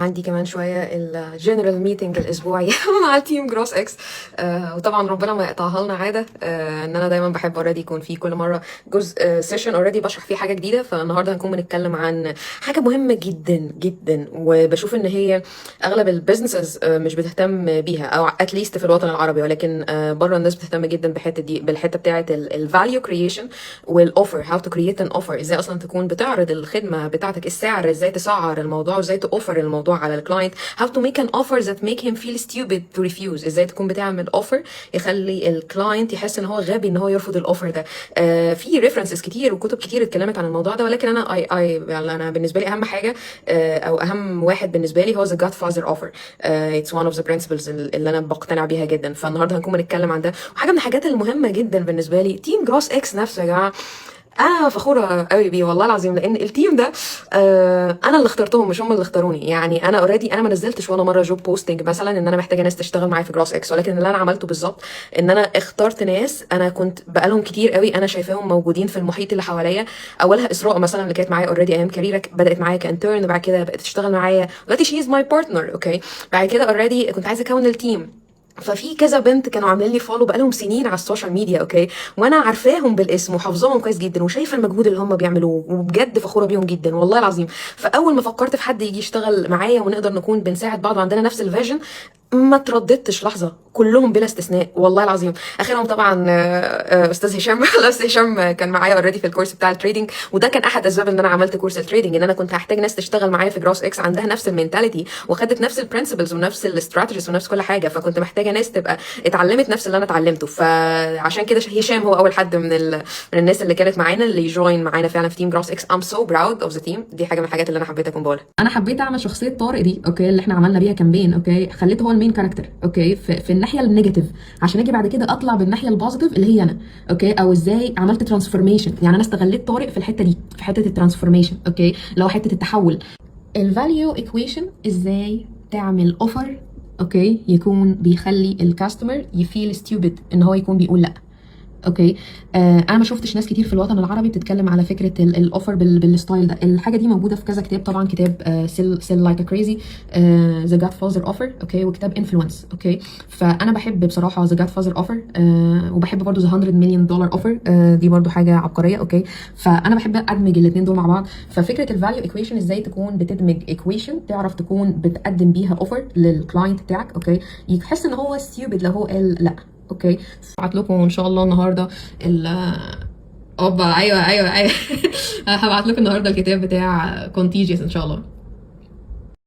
عندي كمان شوية الجنرال ميتنج الأسبوعي مع التيم جروس اكس. وطبعا ربنا ما يقطعها لنا عادة. ان انا دايما بحب اوريدي يكون في كل مرة جزء سيشن اوريدي بشرح فيه حاجة جديدة. فالنهارده هنكون بنتكلم عن حاجة مهمة جدا جدا، وبشوف ان هي اغلب البيزنسز مش بتهتم بيها، او اتليست في الوطن العربي، ولكن بره الناس بتهتم جدا بالحتة دي، بالحتة بتاعة الفاليو كرييشن والاوفر. هاو تو كرييت ان اوفر، ازاي اصلا تكون بتعرض الخدمة بتاعتك، السعر ازاي تسعر الموضوع، وازاي تأوفر الموضوع على الكلاينت. how to make an offer that make him feel stupid to refuse، ازاي تكون بتعمل اوفر يخلي الكلاينت يحس ان هو غبي ان هو يرفض الاوفر ده. في ريفرنسز كتير وكتب كتير اتكلمت عن الموضوع ده، ولكن انا يعني انا بالنسبه لي اهم حاجه او اهم واحد بالنسبه لي هو the Godfather offer. it's one of the principles اللي انا بقتنع بيها جدا. فالنهارده هنكون بنتكلم عن ده، وحاجه من الحاجات المهمه جدا بالنسبه لي تيم جروس اكس نفسه. يا جماعه انا فخوره قوي بيه والله العظيم، لان التيم ده انا اللي اخترتهم مش هم اللي اختاروني. يعني انا اوريدي انا ما نزلتش ولا مره جوب بوستنج مثلا ان انا محتاجه ناس تشتغل معايا في جروس اكس، ولكن اللي انا عملته بالظبط ان انا اخترت ناس انا كنت بقالهم كتير قوي انا شايفاهم موجودين في المحيط اللي حواليا. اولها اسراء مثلا اللي كانت معايا اوريدي ايام كاريرا، بدات معايا كانترن، وبعد كده بقت تشتغل معايا دلوقتي شي از ماي بارتنر. اوكي، بعد كده اوريدي كنت عايزه اكون التيم. ففي كذا بنت كانوا عاملين لي فولو بقالهم سنين على السوشيال ميديا، اوكي، وانا عارفاهم بالاسم وحافظاهم كويس جدا وشايفه المجهود اللي هم بيعملوه، وبجد فخوره بيهم جدا والله العظيم. فاول ما فكرت في حد يجي يشتغل معايا ونقدر نكون بنساعد بعض وعندنا نفس الفيجن، ما ترددتش لحظه، كلهم بلا استثناء والله العظيم. اخرهم طبعا استاذ هشام الاستاذ هشام كان معايا اوريدي في الكورس بتاع التريدنج، وده كان احد اسباب ان انا عملت كورس التريدنج، ان انا كنت هحتاج ناس تشتغل معايا في جروس اكس عندها نفس المينتاليتي وخدت نفس البرنسبلز ونفس الاستراتيجيز ونفس كل حاجه. فكنت محتاجه ناس تبقى اتعلمت نفس اللي انا اتعلمته. فعشان كده هشام هو اول حد من الناس اللي كانت معانا اللي يجوين معانا فعلا في تيم جروس اكس. ام سو براود اوف ذا تيم. دي حاجه من الحاجات اللي انا حبيت اكون بقولها. انا حبيت اعمل شخصيه طارق دي، اوكي، اللي احنا عملنا بيها كامبين، اوكي، خليته هو المين كاركتر، اوكي، في الناحيه النيجاتيف، عشان اجي بعد كده اطلع بالناحيه البوزيتيف اللي هي انا، اوكي، او ازاي عملت ترانسفورميشن. يعني انا استغليت طارق في الحته دي، في حته الترانسفورميشن، اوكي، اللي هو حته التحول. الفاليو ايكويشن، ازاي تعمل اوفر، اوكي، يكون بيخلي الكاستمر يفيل ستيوبid ان هو يكون بيقول لا. اوكي، انا ما شفتش ناس كتير في الوطن العربي بتتكلم على فكره الاوفر بالستايل ده. الحاجه دي موجوده في كذا كتاب طبعا، كتاب سيل لايك كريزي، ذا جاد فازر اوفر، اوكي، وكتاب انفلونس، اوكي. فانا بحب بصراحه ذا جاد فازر اوفر، وبحب برضو ذا 100 مليون دولار اوفر، دي برضو حاجه عبقريه، اوكي. فانا بحب ادمج الاثنين دول مع بعض. ففكره الفاليو ايكويشن، ازاي تكون بتدمج ايكويشن تعرف تكون بتقدم بيها اوفر للكلاينت بتاعك، اوكي، يحس ان هو ستيوبد لو هو قال لا. اوكي، هبعت لكم ان شاء الله النهارده اوبا ايوه هبعت لكم النهارده الكتاب بتاع كونتيجيوس ان شاء الله.